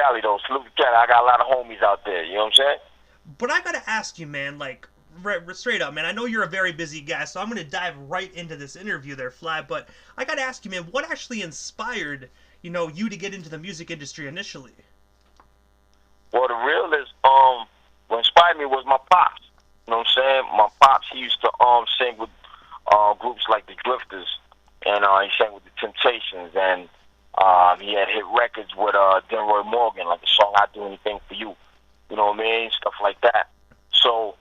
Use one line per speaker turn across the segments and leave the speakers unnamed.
Cali, though. Salute to Cali. I got a lot of homies out there. You know what I'm saying?
But I gotta ask you, man, like, straight up, man, I know you're a very busy guy, so I'm gonna dive right into this interview there, Fly, but I gotta ask you, man, what actually inspired, you to get into the music industry initially?
Well, the real is, what inspired me was my pops. You know what I'm saying? My pops, he used to sing with groups like the Drifters, and he sang with the Temptations, and he had hit records with Denroy Morgan, like the song "I Do Anything for You." You know what I mean? Stuff like that. So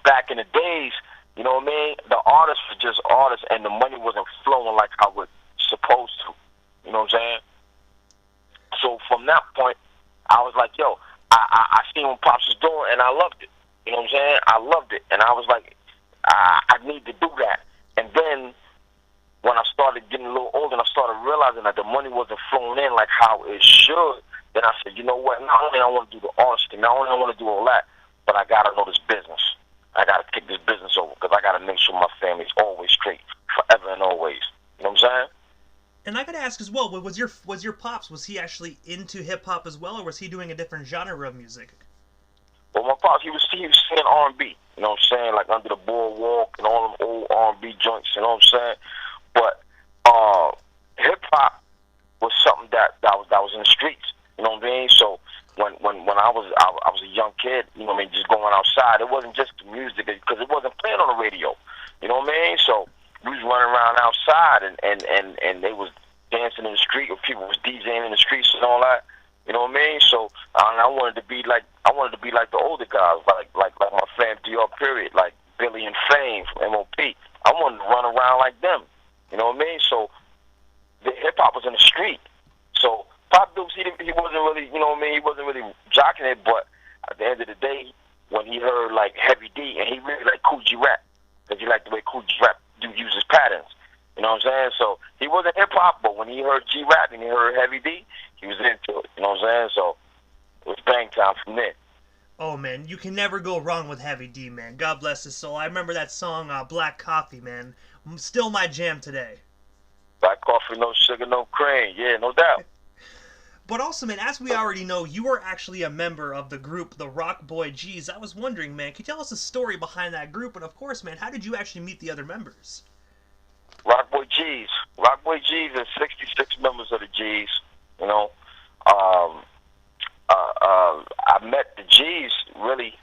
back in the days, you know what I mean? The artists were just artists, and the money wasn't flowing like how it's supposed to. You know what I'm saying? So from that point, I was like, yo, I seen what Pops was doing, and I loved it. You know what I'm saying? I loved it, and I was like, I need to do that. And then when I started getting a little older, and I started realizing that the money wasn't flowing in like how it should, then I said, you know what? Not only I want to do the artist thing, not only I want to do all that, but I gotta know this business. I gotta kick this business over because I gotta make sure my family's always straight, forever and always. You know what I'm saying?
And I gotta ask as well, was your pops, was he actually into hip hop as well, or was he doing a different genre of music?
Well, my pops, he was singing R&B. You know what I'm saying? Like Under the Boardwalk and all them old R&B joints. You know what I'm saying? But hip hop was something that was in the streets. You know what I mean? So when I was a young kid, you know what I mean, just going outside, it wasn't just the music because it wasn't playing on the radio. You know what I mean? So we was running around outside and they was dancing in the street, or people was DJing in the streets and all that. You know what I mean? So I wanted to be like the older guys, like my fam DR period, like Billy and Fame from MOP. I wanted to run around like them. You know what I mean? So the hip hop was in the street. So Pop Dukes, he wasn't really, you know what I mean? He wasn't really jocking it, but at the end of the day, when he heard like Heavy D, and he really liked Cool G Rap, because he liked the way Cool G Rap uses patterns. You know what I'm saying? So he wasn't hip hop, but when he heard G Rap and he heard Heavy D, he was into it. You know what I'm saying? So it was bang time from there.
Oh man, you can never go wrong with Heavy D, man. God bless his soul. I remember that song, Black Coffee, man. Still my jam today.
Black coffee, no sugar, no cream. Yeah, no doubt.
But also, man, as we already know, you are actually a member of the group, the Rockboy G's. I was wondering, man, could you tell us the story behind that group? And of course, man, how did you actually meet the other members?
Rockboy G's. Rockboy G's is 66 members of the G's. You know, um, I met the G's, really.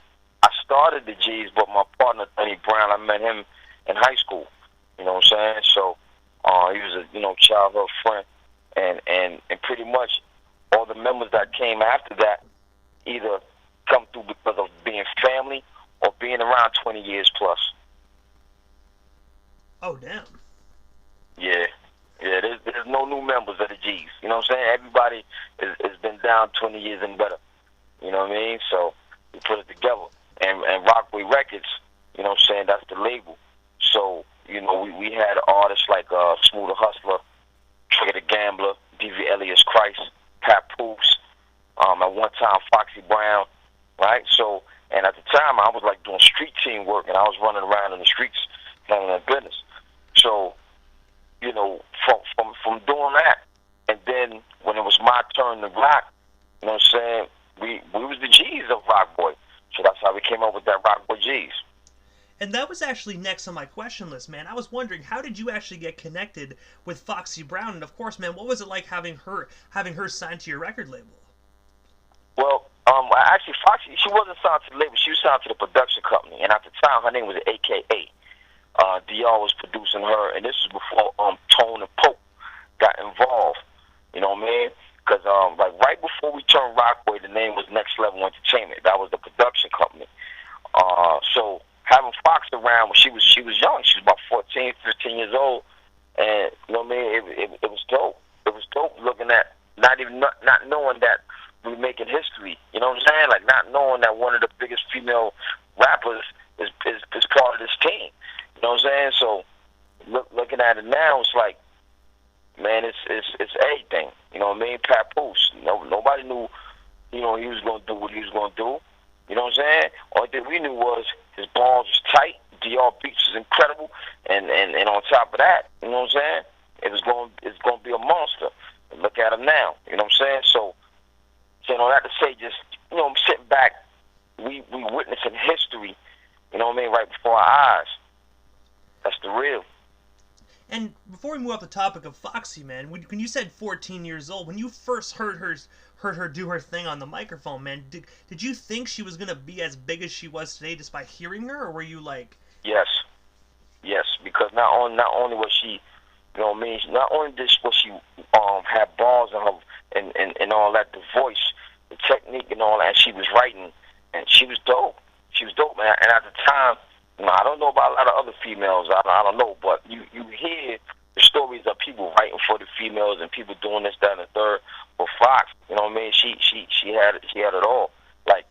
I started the G's, but my partner, Tony Brown, I met him in high school. You know what I'm saying? So he was a, childhood friend. And pretty much all the members that came after that either come through because of being family or being around 20 years plus.
Oh, damn.
Yeah. Yeah, there's no new members of the G's. You know what I'm saying? Everybody has been down 20 years and better. You know what I mean? So we put it together. And Rockboy Records, you know what I'm saying, that's the label. So, we had artists like Smooth the Hustler, Trigger the Gambler, D.V. Elias Christ, Pat Poops, at one time Foxy Brown, right? So, and at the time I was like doing street team work, and I was running around in the streets handling that business. So, from doing that, and then when it was my turn to rock, you know what I'm saying, we was the G's of Rockboy. So that's how we came up with that Rockboy G's.
And that was actually next on my question list, man. I was wondering, how did you actually get connected with Foxy Brown? And of course, man, what was it like having her signed to your record label?
Well, actually, Foxy, she wasn't signed to the label. She was signed to the production company. And at the time, her name was AKA. DR was producing her, and this was before Tone and Pope got involved. You know what I mean? Because like right before we turned Rockboy, the name was Next Level Entertainment. That was the production company. So having Fox around when she was young, she was about 14, 15 years old, and you know what I mean? It was dope. It was dope looking at not knowing that we were making history. You know what I'm saying? Like not knowing that one of the biggest female rappers is part of this team. You know what I'm saying? So looking at it now, it's like, man, it's everything. You know what I mean? Pat Poose. Nobody knew, he was going to do what he was going to do. You know what I'm saying? Only thing we knew was his balls was tight, DR beats was incredible, and on top of that, you know what I'm saying? It's going to be a monster. And look at him now. You know what I'm saying? So say just, I'm sitting back, we witnessing history, you know what I mean, right before our eyes. That's the real.
And before we move off the topic of Foxy, man, when you said 14 years old, when you first heard her do her thing on the microphone, man, did you think she was gonna be as big as she was today just by hearing her, or were you like?
Yes, because not only was she, you know what I mean, not only was she had balls in her and all that, the voice, the technique and all that, and she was writing, and she was dope. She was dope, man. And at the time, I don't know about a lot of other females. I don't know, but you hear the stories of people writing for the females and people doing this, that, and the third. But Fox, you know what I mean? She had it all. Like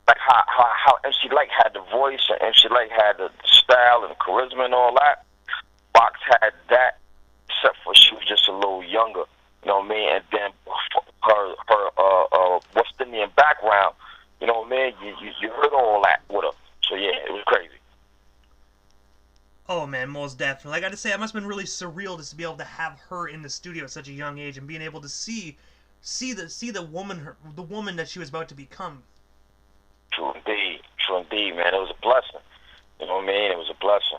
how MC Light had the voice and MC Light had the style and the charisma and all that. Fox had that, except for she was just a little younger. You know what I mean? And then her West Indian background. You know what I mean? You heard all that with her. So yeah, it was crazy.
Oh man, most definitely. I got to say, it must have been really surreal just to be able to have her in the studio at such a young age and being able to see the woman that she was about to become.
True indeed, man. It was a blessing. You know what I mean? It was a blessing.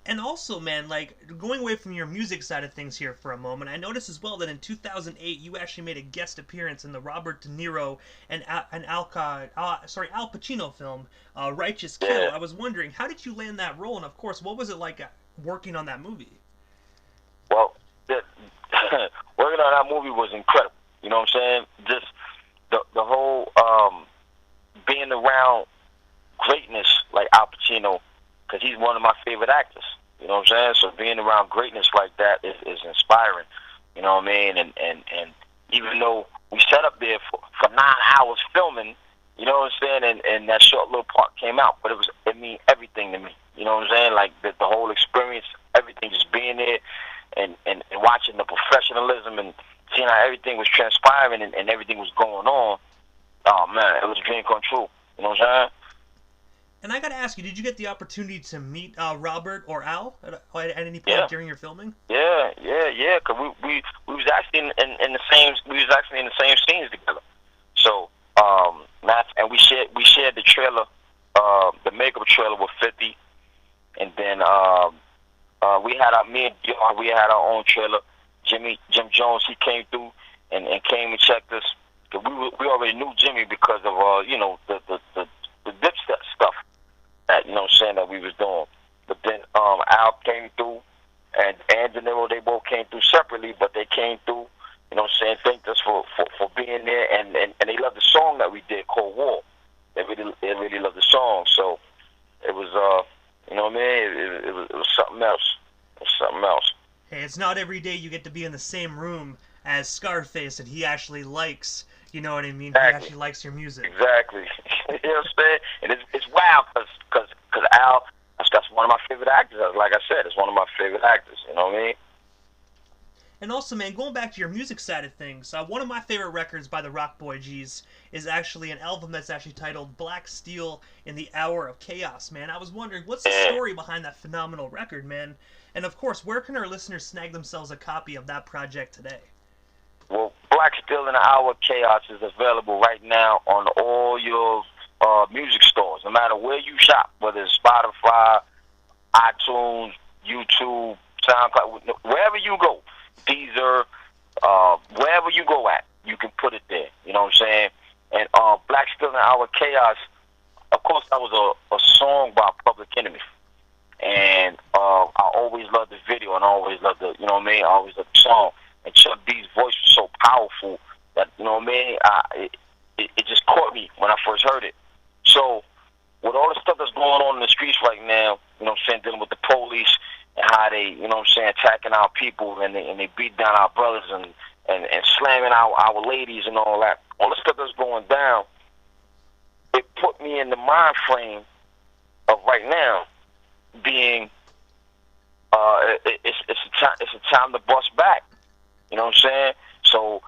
And also, man, like, going away from your music side of things here for a moment, I noticed as well that in 2008 you actually made a guest appearance in the Robert De Niro and Al Pacino film, Righteous Kill.
Yeah.
I was wondering, how did you land that role? And of course, what was it like working on that movie?
Well, working on that movie was incredible. You know what I'm saying? Just the whole being around greatness like Al Pacino, because he's one of my favorite actors. You know what I'm saying? So being around greatness like that is inspiring. You know what I mean? And even though we sat up there for 9 hours filming, you know what I'm saying? And that short little part came out, but it mean everything to me. You know what I'm saying? Like the whole experience, everything, just being there and watching the professionalism and seeing how everything was transpiring and everything was going on. Oh man, it was a dream come true. You know what I'm saying?
And I gotta ask you, did you get the opportunity to meet Robert or Al at any point during your filming?
Yeah. Cause we was actually in the same scenes together. So and we shared the trailer, the makeup trailer with 50, and then we had our own trailer. Jim Jones, he came through and came and checked us. Cause we already knew Jimmy because of the dipset stuff. That, you know what I'm saying, that we was doing. But then Al came through and De Niro, they both came through separately, but they came through, you know what I'm saying, thanked us for being there, and they loved the song that we did called War. They really loved the song. So it was you know what I mean, it was something else. It was something else.
Hey, it's not every day you get to be in the same room as Scarface and he actually likes, you know what I mean?
Exactly.
He actually likes your music.
Exactly. You know what I'm saying? And it's wild because Al, that's one of my favorite actors. Like I said, it's one of my favorite actors. You know what I mean?
And also, man, going back to your music side of things, one of my favorite records by the Rockboy G's is actually an album that's actually titled Black Steel in the Hour of Chaos, man. I was wondering, what's the story behind that phenomenal record, man? And of course, where can our listeners snag themselves a copy of that project today?
Well, Black Steel in the Hour of Chaos is available right now on all your music stores, no matter where you shop, whether it's Spotify, iTunes, YouTube, SoundCloud, wherever you go, Deezer, wherever you go at, you can put it there. You know what I'm saying? And Black Steel in the Hour of Chaos, of course, that was a song by Public Enemy. And I always loved the video and I always loved the, you know what I mean? I always loved the song. And Chuck D's voice was so powerful that, you know what I mean, it just caught me when I first heard it. So, with all the stuff that's going on in the streets right now, you know what I'm saying, dealing with the police and how they, you know what I'm saying, attacking our people and they beat down our brothers and slamming our ladies and all that, all the stuff that's going down, it put me in the mind frame of right now being, it's a time to bust back. You know what I'm saying? So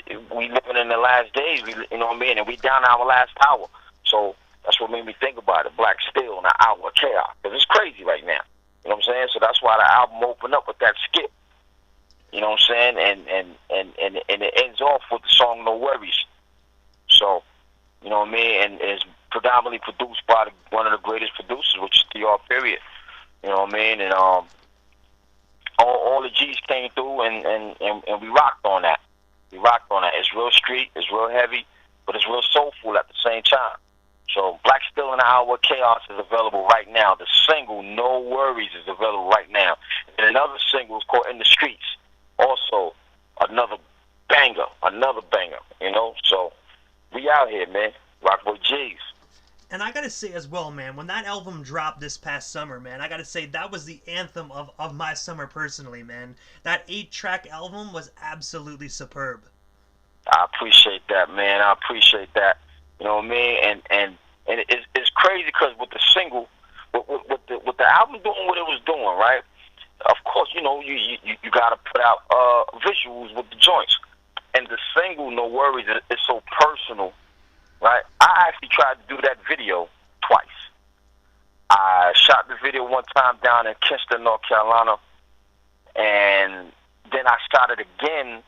we living in the last days, you know what I mean? And we down our last hour. So that's what made me think about it, Black Steel in the Hour of Chaos. Because it's crazy right now. You know what I'm saying? So that's why the album opened up with that skit. You know what I'm saying? And it ends off with the song No Worries. So, you know what I mean? And it's predominantly produced by one of the greatest producers, which is CKOR, period. You know what I mean? And all the G's came through, and we rocked on that. We rocked on that. It's real street, it's real heavy, but it's real soulful at the same time. So Black Still in the Hour Chaos is available right now. The single No Worries is available right now. And another single is called In the Streets. Also another banger, you know? So we out here, man. Rockboy G's.
And I gotta say as well, man, when that album dropped this past summer, man, I gotta say that was the anthem of my summer personally, man. That 8-track album was absolutely superb.
I appreciate that, man. I appreciate that. You know what I mean? And it's crazy because with the single, with the album doing what it was doing, right? Of course, you know, you gotta put out visuals with the joints. And the single, No Worries, is so personal, right? I actually tried to do that video twice. I shot the video one time down in Kinston, North Carolina, and then I shot it again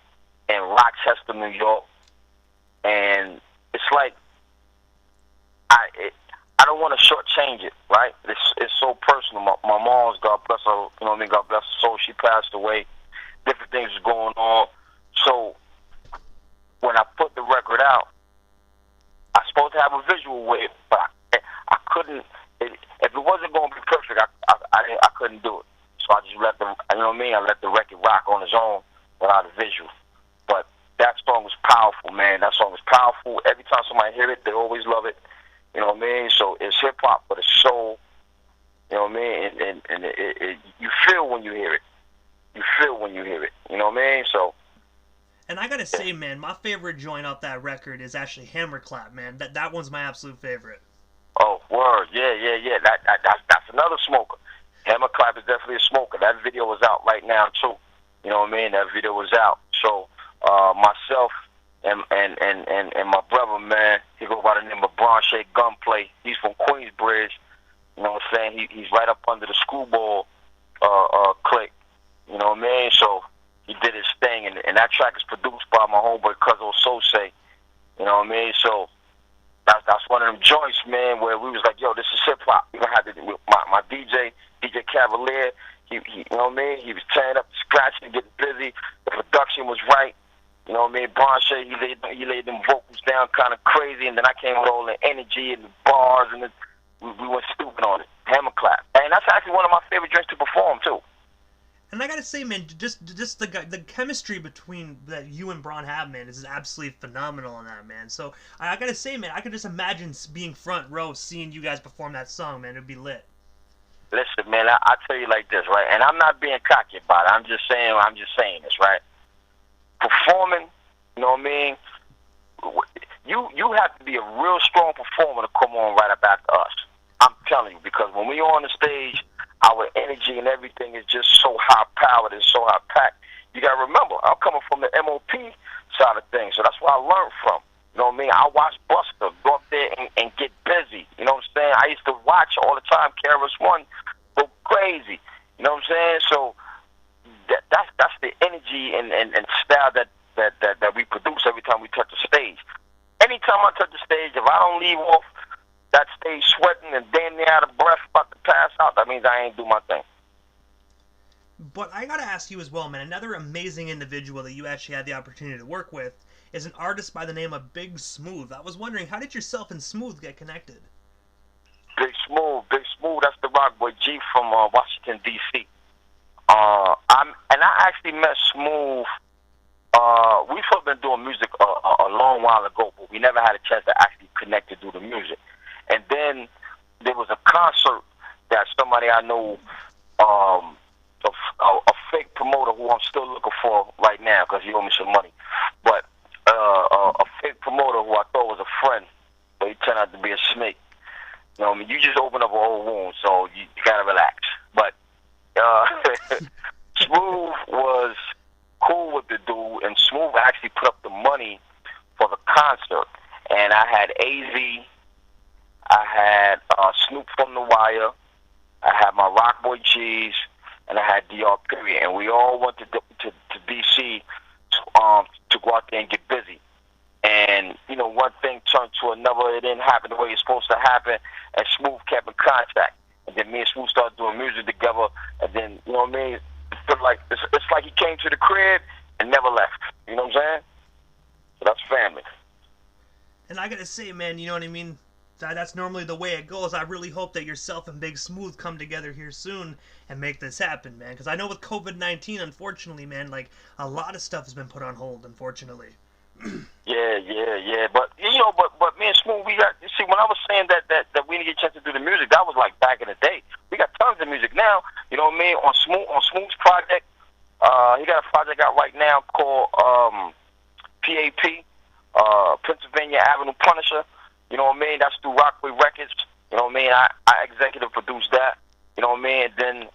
in Rochester, New York. And it's like I don't want to shortchange it, right? It's so personal. My mom's, God bless her, you know what I mean? God bless her soul. She passed away. Different things was going on. So when I put the record out, I was supposed to have a visual with it, but I couldn't. If it wasn't going to be perfect, I couldn't do it. So I just let the, you know what I mean? I let the record rock on its own without a visual. But that song was powerful, man. That song was powerful. Every time somebody hear it, they always love it. You know what I mean? So it's hip hop, but it's soul. You know what I mean? And you feel when you hear it. You feel when you hear it. You know what I mean? So.
And I gotta say, man, my favorite joint off that record is actually Hammer Clap, man. That one's my absolute favorite.
Oh, word, yeah. That's another smoker. Hammer Clap is definitely a smoker. That video is out right now too. You know what I mean? That video was out. So myself and my brother, man, he go by the name of Branche Gunplay. He's from Queensbridge. You know what I'm saying? He's right up under the Screwball clique. You know what I mean? So he did his thing, and that track is produced by my homeboy Cuzzo Sose. You know what I mean? So that's one of them joints, man, where we was like, yo, this is hip hop. We gonna have to do my DJ Cavalier. He you know what I mean? He was tearing up, scratching, getting busy. The production was right. You know what I mean? Branche, he laid them vocals down kind of crazy, and then I came with all the energy and the bars, and we went stupid on it. Hammer Clap, and that's actually one of my favorite joints to perform too.
And I gotta say, man, just the chemistry between that you and Braun have, man, is absolutely phenomenal on that, man. So I gotta say, man, I could just imagine being front row, seeing you guys perform that song, man. It'd be lit.
Listen, man, I tell you like this, right? And I'm not being cocky about it. I'm just saying this, right? Performing, you know what I mean? You have to be a real strong performer to come on right up after us. I'm telling you, because when we on the stage, our energy and everything is just so high-powered and so high-packed. You got to remember, I'm coming from the MOP side of things, so that's where I learned from. You know what I mean? I watched Buster go up there and get busy. You know what I'm saying? I used to watch all the time KRS-One go crazy. You know what I'm saying? So that's the energy and style that we produce every time we touch the stage. Anytime I touch the stage, if I don't leave off that stage sweating and damn near out of breath, about to pass out, that means I ain't do my thing.
But I gotta ask you as well, man, another amazing individual that you actually had the opportunity to work with is an artist by the name of Big Smooth. I was wondering, how did yourself and Smooth get connected?
Big Smooth, that's the Rockboy G from Washington, D.C. I actually met Smooth. We've been doing music a long while ago, but we never had a chance to actually connect to do the music. And then there was a concert that somebody I know, a fake promoter who I'm still looking for right now because he owed me some money. But a fake promoter who I thought was a friend, but he turned out to be a snake. You know what I mean? You just open up a whole wound, so you gotta relax. But Smooth was cool with the dude, and Smooth actually put up the money for the concert. And I had AZ, I had Snoop from The Wire, I had my Rockboy G's, and I had DR Period. And we all went to DC to go out there and get busy. And, you know, one thing turned to another. It didn't happen the way it's supposed to happen. And Smooth kept in contact. And then me and Smooth started doing music together. And then, you know what I mean? It's like he came to the crib and never left. You know what I'm saying? So that's family.
And I gotta say, man, you know what I mean? That's normally the way it goes. I really hope that yourself and Big Smooth come together here soon and make this happen, man. Because I know with COVID-19, unfortunately, man, like, a lot of stuff has been put on hold, unfortunately.
Yeah. But, you know, but me and Smooth, we got, you see, when I was saying that we didn't get a chance to do the music, that was like back in the day. We got tons of music now, you know what I mean? On Smooth's project, he got a project out right now called PAP, Pennsylvania Avenue Punisher. You know what I mean? That's through Rockboy Records. You know what I mean? I executive produced that. You know what I mean? And then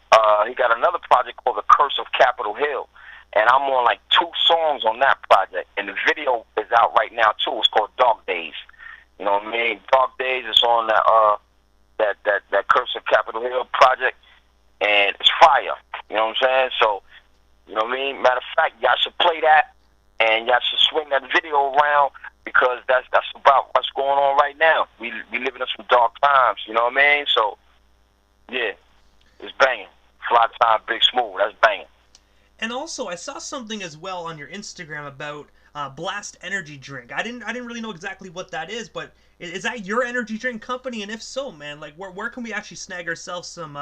he got another project called The Curse of Capitol Hill. And I'm on like 2 songs on that project. And the video is out right now too. It's called Dark Days. You know what I mean? Dark Days is on that Curse of Capitol Hill project. And it's fire. You know what I'm saying? So, you know what I mean? Matter of fact, y'all should play that. And y'all should swing that video around, because that's about what's going on right now. We living in some dark times, you know what I mean? So, yeah, it's banging. Fly Time, Big Smooth, that's banging.
And also, I saw something as well on your Instagram about Blast Energy Drink. I didn't really know exactly what that is, but is that your energy drink company? And if so, man, like where can we actually snag ourselves some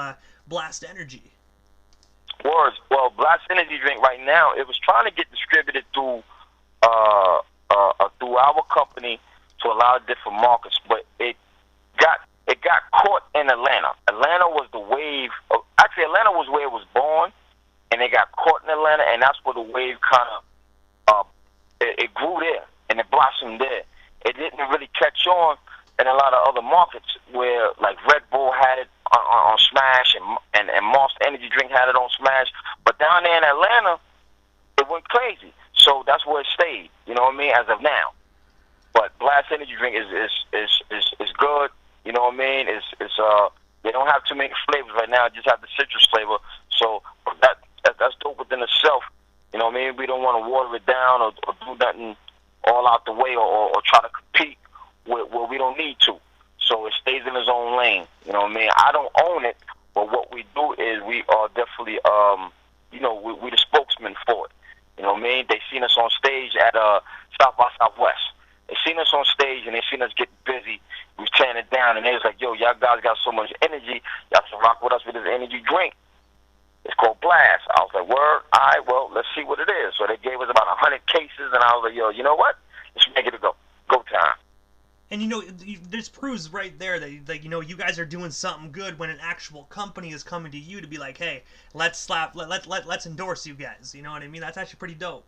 Blast Energy?
Words. Well, Blast Energy Drink right now, it was trying to get distributed through our company to a lot of different markets, but it got caught in Atlanta. Atlanta was the wave. Actually, Atlanta was where it was born, and it got caught in Atlanta, and that's where the wave kind of it grew there and it blossomed there. It didn't really catch on in a lot of other markets where, like, Red Bull had it on Smash, and Monster Energy Drink had it on Smash, but down there in Atlanta, it went crazy. So that's where it stayed. You know what I mean? As of now, but Blast Energy Drink is good. You know what I mean? They don't have too many flavors right now. Just have the citrus flavor. So that's dope within itself. You know what I mean? We don't want to water it down or do nothing all out the way or try to compete where we don't need to. So it stays in its own lane. You know what I mean? I don't own it, but what we do is we are definitely, you know, we the spokesman for it. You know what I mean? They seen us on stage at South by Southwest. They seen us on stage and they seen us get busy. We was tearing it down, and they was like, "Yo, y'all guys got so much energy. Y'all should rock with us with this energy drink. It's called Blast." I was like, "Word, all right, well, let's see what it is." So they gave us about 100 cases, and I was like, "Yo, you know what? Let's make it a go time."
And you know, this proves right there that you know, you guys are doing something good when an actual company is coming to you to be like, "Hey, let's endorse you guys." You know what I mean? That's actually pretty dope.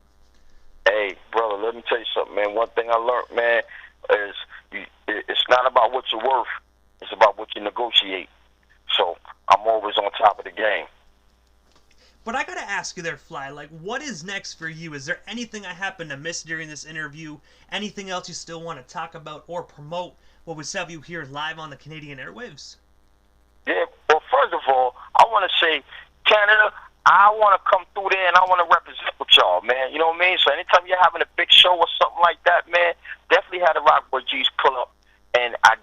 Hey, brother, let me tell you something, man. One thing I learned, man, is it's not about what you're worth. It's about what you negotiate. So I'm always on top of the game.
But I gotta ask you there, Fly, like, what is next for you? Is there anything I happen to miss during this interview? Anything else you still want to talk about or promote what we have you here live on the Canadian airwaves?
Yeah, well, first of all, I want to say, Canada, I want to come through there and I want to represent with y'all, man. You know what I mean? So anytime you're having a big show or something like that, man, definitely have the Rockboy G's pull up. And I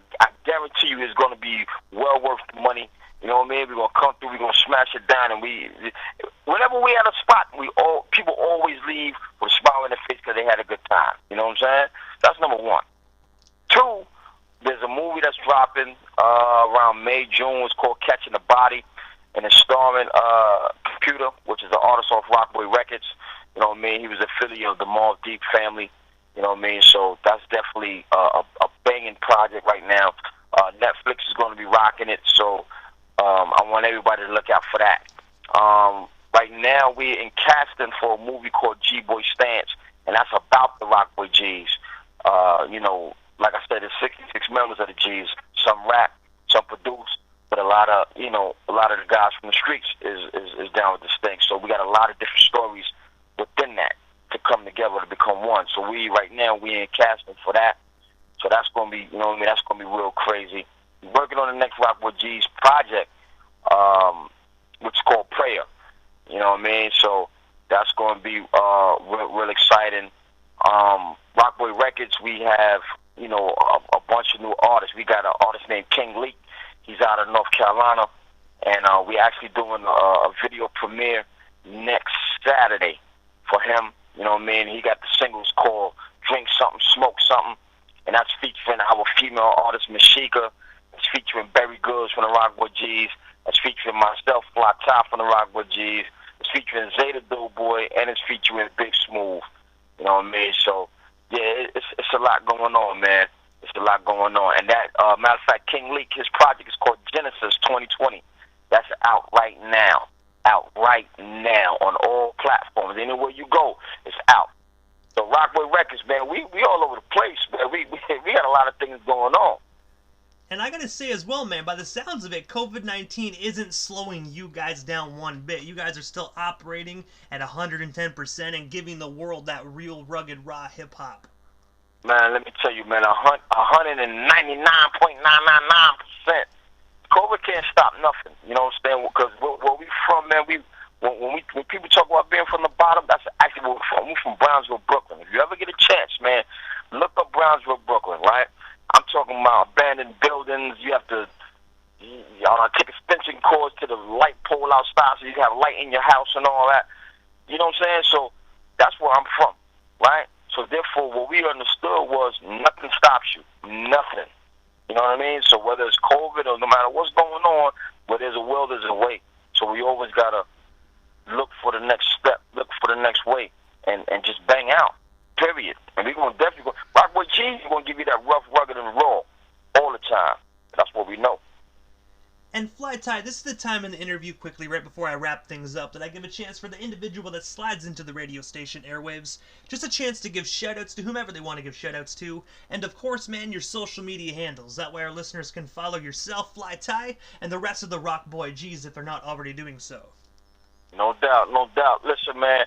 guarantee you it's going to be well worth the money. You know what I mean? We're going to come through, we're going to smash it down. And whenever we at a spot, people always leave with a smile on their face because they had a good time. You know what I'm saying? That's number one. Two, there's a movie that's dropping around May, June. It's called Catching the Body. And it's starring Computer, which is an artist off Rockboy Records. You know what I mean? He was a affiliate of the Mobb Deep family. You know what I mean? So that's definitely a banging project right now. Netflix is going to be rocking it, so I want everybody to look out for that. Right now, we're in casting for a movie called G-Boy Stance, and that's about the Rockboy G's. You know, like I said, there's 66 members of the G's. Some rap, some produce. But a lot of the guys from the streets is down with this thing. So we got a lot of different stories within that to come together to become one. So right now we in casting for that. So that's gonna be, you know what I mean, that's gonna be real crazy. We're working on the next Rockboy G's project, which is called Prayer. You know what I mean? So that's gonna be real exciting. Rockboy Records, we have, you know, a bunch of new artists. We got an artist named King Leak. He's out of North Carolina. And we actually doing a video premiere next Saturday for him. You know what I mean? He got the singles called Drink Something, Smoke Something. And that's featuring our female artist, Mashika. It's featuring Berry Goods from the Rockboy G's. It's featuring myself, Fly Top from the Rockboy G's. It's featuring Zeta Doughboy, and it's featuring Big Smooth. You know what I mean? So, yeah, it's a lot going on, man. It's a lot going on. And that, matter of fact, King Leak, his project is called Genesis 2020. That's out right now. Out right now on all platforms. Anywhere you go, it's out. So Rockboy Records, man, we all over the place, man. We got a lot of things going on.
And I gotta say as well, man, by the sounds of it, COVID-19 isn't slowing you guys down one bit. You guys are still operating at 110% and giving the world that real, rugged, raw hip-hop.
Man, let me tell you, man, 199.999%. COVID can't stop nothing. You know what I'm saying? Because where we from, man, when people talk about being from the bottom, that's actually where we're from. We're from Brownsville, Brooklyn. If you ever get a chance, man, look up Brownsville, Brooklyn, right? I'm talking about abandoned buildings. You have to take extension cords to the light pole outside so you can have light in your house and all that. You know what I'm saying? So that's where I'm from, right? So therefore, what we understood was nothing stops you. Nothing. You know what I mean? So whether it's COVID or no matter what's going on, where there's a will, there's a way. So we always got to look for the next step, look for the next way, and just bang out, period. And we're going to definitely go. Rockboy G is going to give you that rough, rugged, and raw all the time. That's what we know.
And Fly Ty, this is the time in the interview quickly, right before I wrap things up, that I give a chance for the individual that slides into the radio station airwaves, just a chance to give shoutouts to whomever they want to give shoutouts to, and of course, man, your social media handles. That way our listeners can follow yourself, Fly Ty, and the rest of the Rockboy G's if they're not already doing so.
No doubt, no doubt. Listen, man,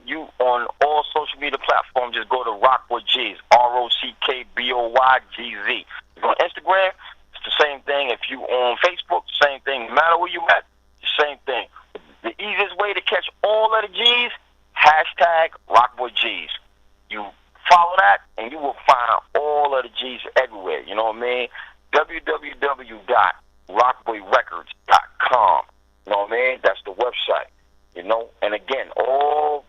you on all social media platforms, just go to Rockboy G's, ROCKBOYGZ. You go on Instagram, the same thing. If you on Facebook, same thing. No matter where you at, the same thing. The easiest way to catch all of the G's, hashtag Rockboy G's. You follow that, and you will find all of the G's everywhere. You know what I mean? www.rockboyrecords.com. You know what I mean? That's the website. You know? And again, no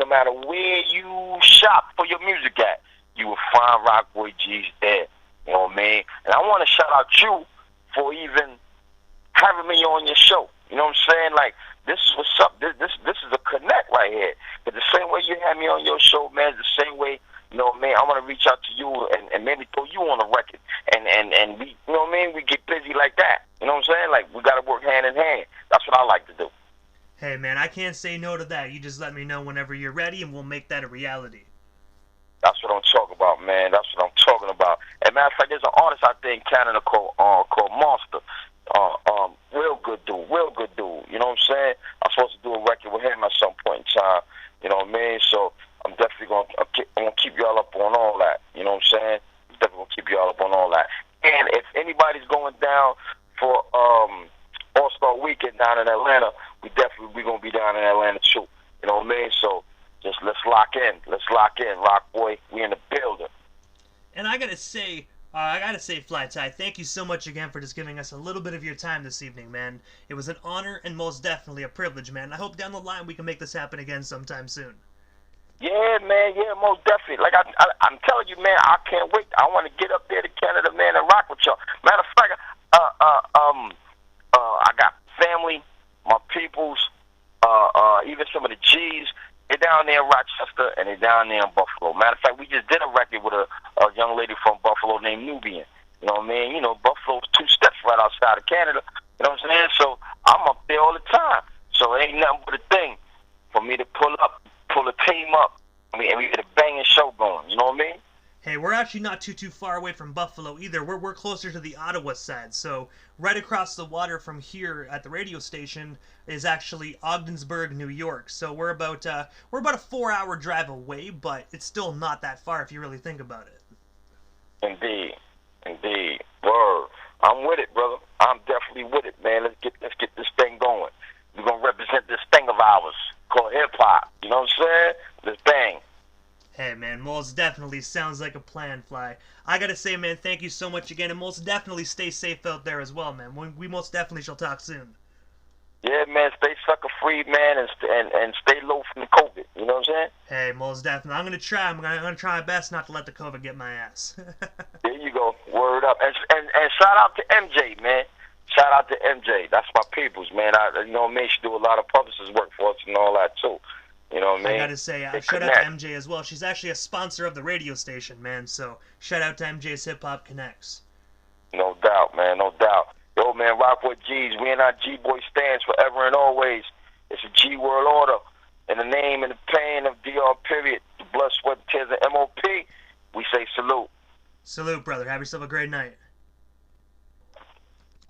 matter where you shop for your music at, you will find Rockboy G's there. You know what I mean? And I want to shout out you for even having me on your show. You know what I'm saying? Like, this is what's up. This is a connect right here. But the same way you had me on your show, man, the same way, you know what I mean, I want to reach out to you and maybe throw you on a record. And we, you know what I mean, we get busy like that. You know what I'm saying? Like, we got to work hand in hand. That's what I like to do.
Hey, man, I can't say no to that. You just let me know whenever you're ready, and we'll make that a reality.
That's what I'm talking about, man. That's what I'm talking about. And matter of fact, there's an artist out there in Canada called Monster. Real good dude. You know what I'm saying? I'm supposed to do a record with him at some point in time. You know what I mean? So I'm definitely going to keep y'all up on all that. You know what I'm saying? I'm definitely going to keep y'all up on all that. And if anybody's going down for All-Star Weekend down in Atlanta, we're going to be down in Atlanta too. You know what I mean? So just let's lock in, Rockboy. We in the building.
And I gotta say, Fly Ty, thank you so much again for just giving us a little bit of your time this evening, man. It was an honor and most definitely a privilege, man. I hope down the line we can make this happen again sometime soon.
Yeah, man. Yeah, most definitely. Like I'm telling you, man, I can't wait. I want to get up there to Canada, man, and rock with y'all. Matter of fact, I got family, my peoples, even some of the G's. They're down there in Rochester, and they're down there in Buffalo. Matter of fact, we just did a record with a young lady from Buffalo named Nubian. You know what I mean? You know, Buffalo's 2 steps right outside of Canada. You know what I'm saying? So I'm up there all the time. So it ain't nothing but a thing for me to pull a team up, and we get a banging show going. You know what I mean?
Hey, we're actually not too far away from Buffalo either. We're closer to the Ottawa side. So right across the water from here at the radio station is actually Ogdensburg, New York. So we're about a 4-hour drive away, but it's still not that far if you really think about it.
Indeed. Word. I'm with it, brother. I'm definitely with it, man. Let's get this thing going. We're gonna represent this thing of ours called hip hop. You know what I'm saying? Let's bang.
Hey, man, most definitely sounds like a plan, Fly. I gotta say, man, thank you so much again, and most definitely stay safe out there as well, man. We most definitely shall talk soon.
Yeah, man, stay sucker free, man, and stay low from the COVID. You know what I'm saying?
Hey, most definitely. I'm gonna try. I'm gonna try my best not to let the COVID get my ass.
There you go. Word up. And shout out to MJ, man. Shout out to MJ. That's my peoples, man. You know what I mean? She do a lot of publicist work for us and all that, too. You know what I mean?
I gotta say, shout out to MJ as well. She's actually a sponsor of the radio station, man. So shout out to MJ's Hip Hop Connects.
No doubt, man. No doubt. Yo, man, Rockboy G's. We and our G-Boy stands forever and always. It's a G world order. In the name and the pain of DR period, the blood, sweat, tears, and MOP, we say salute.
Salute, brother. Have yourself a great night.